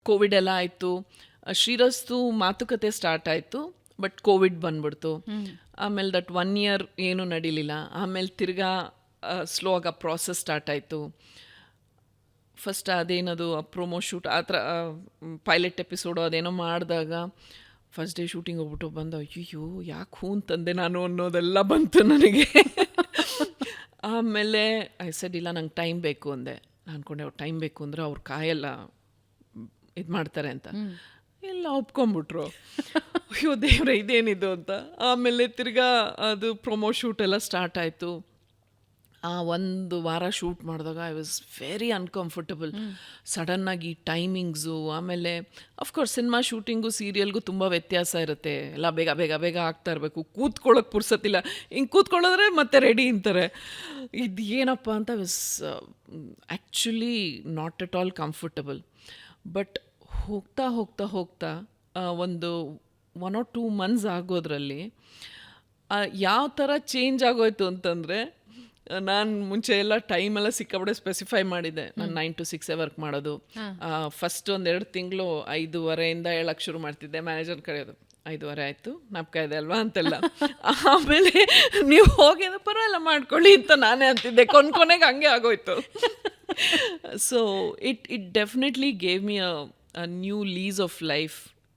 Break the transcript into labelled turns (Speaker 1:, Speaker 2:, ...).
Speaker 1: Covid ಎಲ್ಲ ಆಯಿತು. ಶ್ರೀರಸ್ತು ಮಾತುಕತೆ ಸ್ಟಾರ್ಟ್ ಆಯಿತು, ಬಟ್ ಕೋವಿಡ್ ಬಂದ್ಬಿಡ್ತು. ಆಮೇಲೆ ದಟ್ 1 year ಏನೂ ನಡೀಲಿಲ್ಲ. ಆಮೇಲೆ ತಿರ್ಗಾ ಸ್ಲೋ ಆಗಿ ಪ್ರಾಸೆಸ್ ಸ್ಟಾರ್ಟ್ ಆಯಿತು. ಫಸ್ಟ್ ಅದೇನದು ಪ್ರೊಮೋ ಶೂಟ್ ಆ ಥರ ಪೈಲಟ್ ಎಪಿಸೋಡು ಅದೇನೋ ಮಾಡಿದಾಗ ಫಸ್ಟ್ ಡೇ ಶೂಟಿಂಗ್ ಹೋಗ್ಬಿಟ್ಟು ಬಂದು ಅಯ್ಯೋ ಯಾಕೆ ಹೂ ಅಂತಂದೆ ನಾನು ಅನ್ನೋದೆಲ್ಲ ಬಂತು ನನಗೆ. ಆಮೇಲೆ ಸೆಡ್ ಇಲ್ಲ ನಂಗೆ ಟೈಮ್ ಬೇಕು ಅಂದೆ. ನಾನು ಅಂದ್ಕೊಂಡೆ ಅವ್ರು ಟೈಮ್ ಬೇಕು ಅಂದರೆ ಅವ್ರ ಕಾಯೆಲ್ಲ ಇದು ಮಾಡ್ತಾರೆ ಅಂತ. ಎಲ್ಲ ಒಪ್ಕೊಂಬಿಟ್ರು. ಅಯ್ಯೋ ದೇವ್ರೆ ಇದೇನಿದು ಅಂತ. ಆಮೇಲೆ ತಿರ್ಗಾ ಅದು ಪ್ರೊಮೋ ಶೂಟ್ ಎಲ್ಲ ಸ್ಟಾರ್ಟ್ ಆಯಿತು. ಆ 1 ವಾರ ಶೂಟ್ ಮಾಡಿದಾಗ ಐ ವಾಸ್ ವೆರಿ ಅನ್ಕಂಫರ್ಟಬಲ್. ಸಡನ್ನಾಗಿ ಟೈಮಿಂಗ್ಸು, ಆಮೇಲೆ ಅಫ್ಕೋರ್ಸ್ ಸಿನಿಮಾ ಶೂಟಿಂಗು ಸೀರಿಯಲ್ಗೂ ತುಂಬ ವ್ಯತ್ಯಾಸ ಇರುತ್ತೆ. ಎಲ್ಲ ಬೇಗ ಬೇಗ ಬೇಗ ಆಗ್ತಾ ಇರಬೇಕು, ಕೂತ್ಕೊಳ್ಳೋಕೆ ಪುರ್ಸತ್ತಿಲ್ಲ. ಹಿಂಗೆ ಕೂತ್ಕೊಳ್ಳೋದ್ರೆ ಮತ್ತೆ ರೆಡಿ ಅಂತಾರೆ. ಇದು ಏನಪ್ಪ ಅಂತ was actually not at all comfortable. But ಹೋಗ್ತಾ ಹೋಗ್ತಾ ಹೋಗ್ತಾ ಒಂದು 1 or 2 months ಆಗೋದ್ರಲ್ಲಿ ಯಾವ ಥರ ಚೇಂಜ್ ಆಗೋಯ್ತು ಅಂತಂದರೆ, ನಾನು ಮುಂಚೆ ಎಲ್ಲ ಟೈಮೆಲ್ಲ ಸಿಕ್ಕಾಬಿಡೆ ಸ್ಪೆಸಿಫೈ ಮಾಡಿದ್ದೆ. ನಾನು 9 to 6 ವರ್ಕ್ ಮಾಡೋದು. ಫಸ್ಟ್ 1-2 ತಿಂಗಳು 5:30 ಹೇಳಕ್ಕೆ ಶುರು ಮಾಡ್ತಿದ್ದೆ. ಮ್ಯಾನೇಜರ್ ಕರೆಯೋದು, 5:30 ಆಯಿತು ನಾಪ್ಕ ಇದೆ ಅಲ್ವಾ ಅಂತೆಲ್ಲ. ಆಮೇಲೆ ನೀವು ಹೋಗಿ ಪರವಾಗಿಲ್ಲ ಮಾಡ್ಕೊಳ್ಳಿ ಅಂತ ನಾನೇ ಅಂತಿದ್ದೆ. ಕೊನೆಗೆ ಹಂಗೆ ಆಗೋಯ್ತು. So it definitely gave me a new lease of life